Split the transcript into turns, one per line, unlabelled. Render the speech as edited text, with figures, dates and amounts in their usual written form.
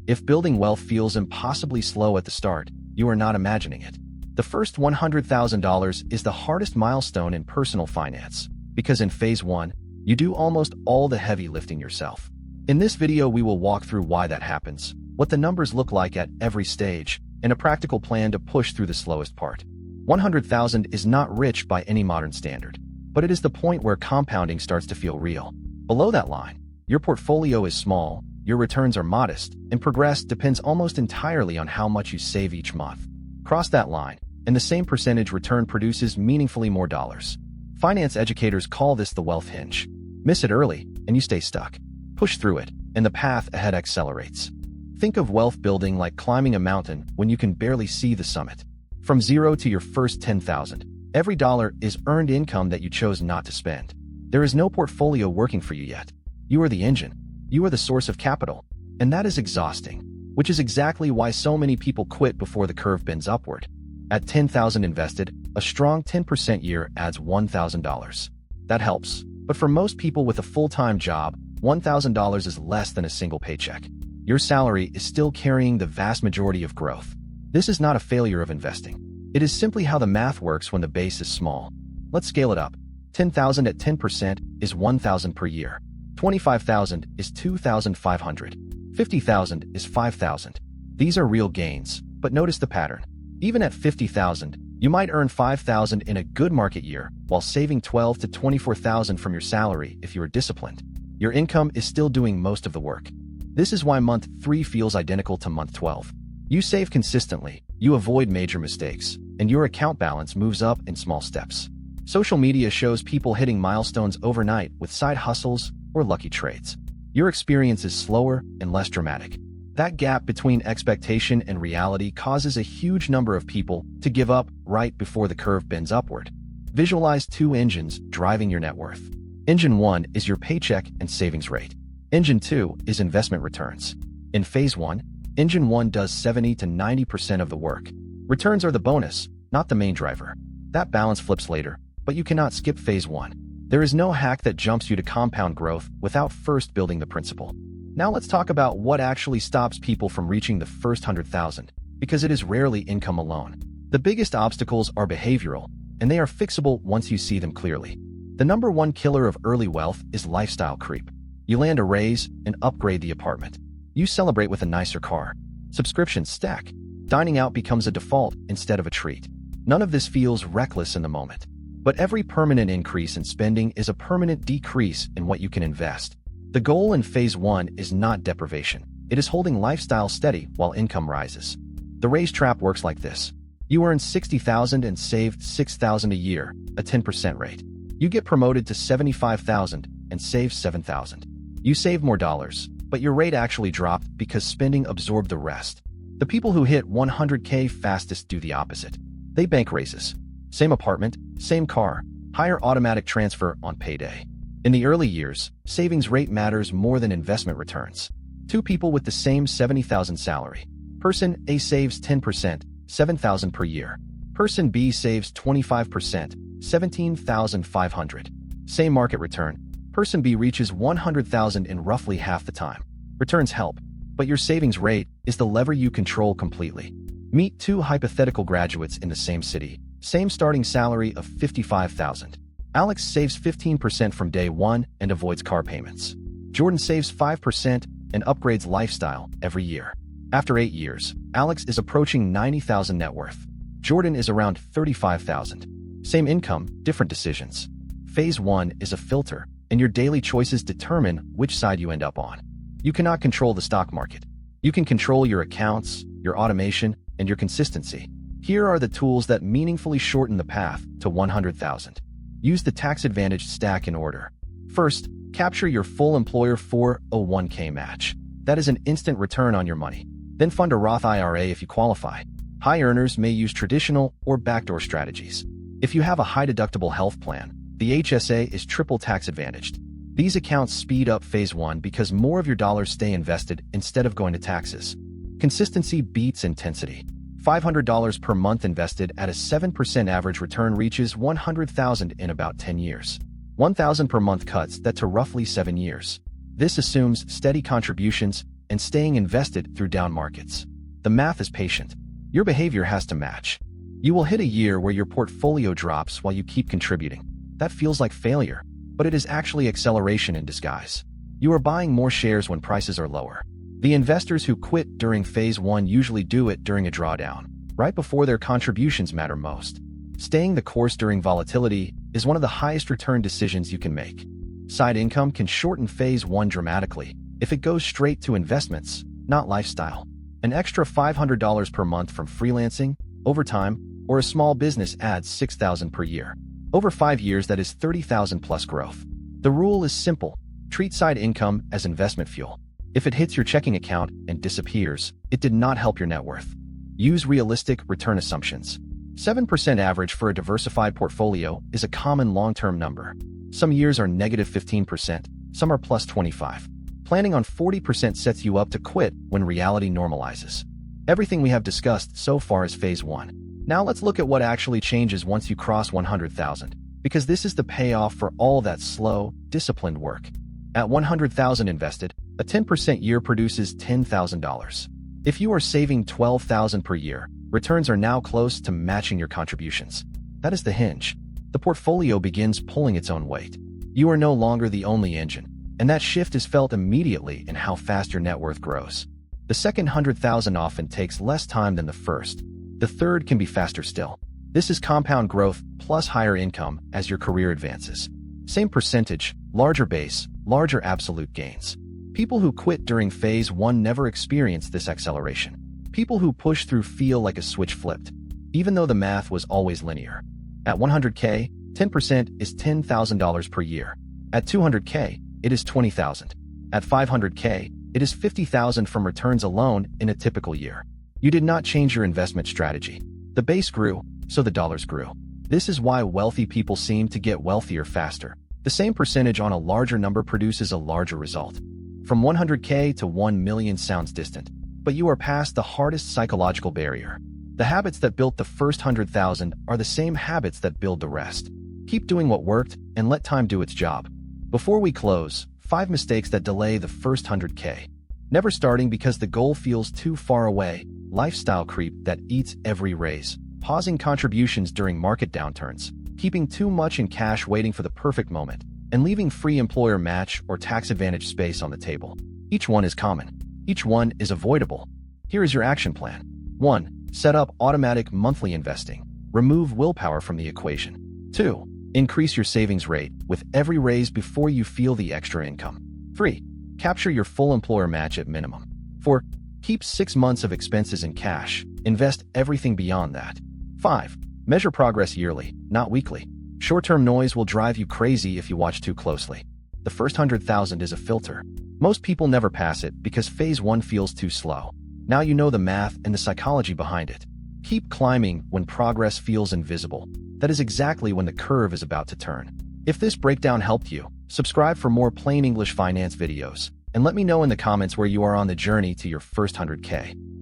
If building wealth feels impossibly slow at the start, you are not imagining it. The first $100,000 is the hardest milestone in personal finance, because in phase 1, you do almost all the heavy lifting yourself. In this video, we will walk through why that happens, what the numbers look like at every stage, and a practical plan to push through the slowest part. 100,000 is not rich by any modern standard, but it is the point where compounding starts to feel real. Below that line, your portfolio is small, your returns are modest, and progress depends almost entirely on how much you save each month. Cross that line, and the same percentage return produces meaningfully more dollars. Finance educators call this the wealth hinge. Miss it early, and you stay stuck. Push through it, and the path ahead accelerates. Think of wealth building like climbing a mountain when you can barely see the summit. From zero to your first 10,000, every dollar is earned income that you chose not to spend. There is no portfolio working for you yet. You are the engine. You are the source of capital. And that is exhausting, which is exactly why so many people quit before the curve bends upward. At 10,000 invested, a strong 10% year adds $1,000. That helps, but for most people with a full-time job, $1,000 is less than a single paycheck. Your salary is still carrying the vast majority of growth. This is not a failure of investing. It is simply how the math works when the base is small. Let's scale it up. 10,000 at 10% is $1,000 per year. 25,000 is $2,500. 50,000 is $5,000. These are real gains, but notice the pattern. Even at 50,000, you might earn $5,000 in a good market year, while saving $12,000 to $24,000 from your salary if you are disciplined. Your income is still doing most of the work. This is why month 3 feels identical to month 12. You save consistently, you avoid major mistakes, and your account balance moves up in small steps. Social media shows people hitting milestones overnight with side hustles or lucky trades. Your experience is slower and less dramatic. That gap between expectation and reality causes a huge number of people to give up right before the curve bends upward. Visualize 2 engines driving your net worth. Engine 1 is your paycheck and savings rate. Engine 2 is investment returns. In phase 1, Engine 1 does 70 to 90% of the work. Returns are the bonus, not the main driver. That balance flips later, but you cannot skip phase 1. There is no hack that jumps you to compound growth without first building the principle. Now let's talk about what actually stops people from reaching the first 100,000, because it is rarely income alone. The biggest obstacles are behavioral, and they are fixable once you see them clearly. The number one killer of early wealth is lifestyle creep. You land a raise and upgrade the apartment. You celebrate with a nicer car. Subscriptions stack. Dining out becomes a default instead of a treat. None of this feels reckless in the moment. But every permanent increase in spending is a permanent decrease in what you can invest. The goal in phase 1 is not deprivation. It is holding lifestyle steady while income rises. The raise trap works like this. You earn $60,000 and saved $6,000 a year, a 10% rate. You get promoted to $75,000 and save $7,000. You save more dollars, but your rate actually dropped because spending absorbed the rest. The people who hit 100K fastest do the opposite. They bank raises. Same apartment, same car, higher automatic transfer on payday. In the early years, savings rate matters more than investment returns. 2 people with the same $70,000 salary. Person A saves 10%, $7,000 per year. Person B saves 25%, $17,500. Same market return. Person B reaches $100,000 in roughly half the time. Returns help, but your savings rate is the lever you control completely. Meet 2 hypothetical graduates in the same city. Same starting salary of $55,000. Alex saves 15% from day 1 and avoids car payments. Jordan saves 5% and upgrades lifestyle every year. After 8 years, Alex is approaching $90,000 net worth. Jordan is around $35,000. Same income, different decisions. Phase 1 is a filter, and your daily choices determine which side you end up on. You cannot control the stock market. You can control your accounts, your automation, and your consistency. Here are the tools that meaningfully shorten the path to 100,000. Use the tax-advantaged stack in order. First, capture your full employer 401k match. That is an instant return on your money. Then fund a Roth IRA if you qualify. High earners may use traditional or backdoor strategies. If you have a high-deductible health plan, the HSA is triple tax-advantaged. These accounts speed up phase 1 because more of your dollars stay invested instead of going to taxes. Consistency beats intensity. $500 per month invested at a 7% average return reaches $100,000 in about 10 years. $1,000 per month cuts that to roughly 7 years. This assumes steady contributions and staying invested through down markets. The math is patient. Your behavior has to match. You will hit a year where your portfolio drops while you keep contributing. That feels like failure, but it is actually acceleration in disguise. You are buying more shares when prices are lower. The investors who quit during phase 1 usually do it during a drawdown, right before their contributions matter most. Staying the course during volatility is one of the highest return decisions you can make. Side income can shorten phase 1 dramatically if it goes straight to investments, not lifestyle. An extra $500 per month from freelancing, overtime, or a small business adds $6,000 per year. Over 5 years, that is $30,000 plus growth. The rule is simple. Treat side income as investment fuel. If it hits your checking account and disappears, it did not help your net worth. Use realistic return assumptions. 7% average for a diversified portfolio is a common long-term number. Some years are negative 15%, some are plus 25%. Planning on 40% sets you up to quit when reality normalizes. Everything we have discussed so far is phase 1. Now let's look at what actually changes once you cross 100,000, because this is the payoff for all that slow, disciplined work. At 100,000 invested, a 10% year produces $10,000. If you are saving $12,000 per year, returns are now close to matching your contributions. That is the hinge. The portfolio begins pulling its own weight. You are no longer the only engine, and that shift is felt immediately in how fast your net worth grows. The second 100,000 often takes less time than the first. The third can be faster still. This is compound growth plus higher income as your career advances. Same percentage, larger base, larger absolute gains. People who quit during phase 1 never experience this acceleration. People who push through feel like a switch flipped, even though the math was always linear. At 100K, 10% is $10,000 per year. At 200K, it is $20,000. At 500K, it is $50,000 from returns alone in a typical year. You did not change your investment strategy. The base grew, so the dollars grew. This is why wealthy people seem to get wealthier faster. The same percentage on a larger number produces a larger result. From 100K to 1 million sounds distant, but you are past the hardest psychological barrier. The habits that built the first 100,000 are the same habits that build the rest. Keep doing what worked and let time do its job. Before we close, 5 mistakes that delay the first 100K. Never starting because the goal feels too far away. Lifestyle creep that eats every raise. Pausing contributions during market downturns. Keeping too much in cash waiting for the perfect moment. And leaving free employer match or tax advantage space on the table. Each one is common. Each one is avoidable. Here is your action plan. 1. Set up automatic monthly investing. Remove willpower from the equation. 2. Increase your savings rate with every raise before you feel the extra income. 3. Capture your full employer match at minimum. 4. Keep 6 months of expenses in cash. Invest everything beyond that. 5. Measure progress yearly, not weekly. Short-term noise will drive you crazy if you watch too closely. The first 100,000 is a filter. Most people never pass it because phase 1 feels too slow. Now you know the math and the psychology behind it. Keep climbing when progress feels invisible. That is exactly when the curve is about to turn. If this breakdown helped you, subscribe for more plain English finance videos, and let me know in the comments where you are on the journey to your first 100K.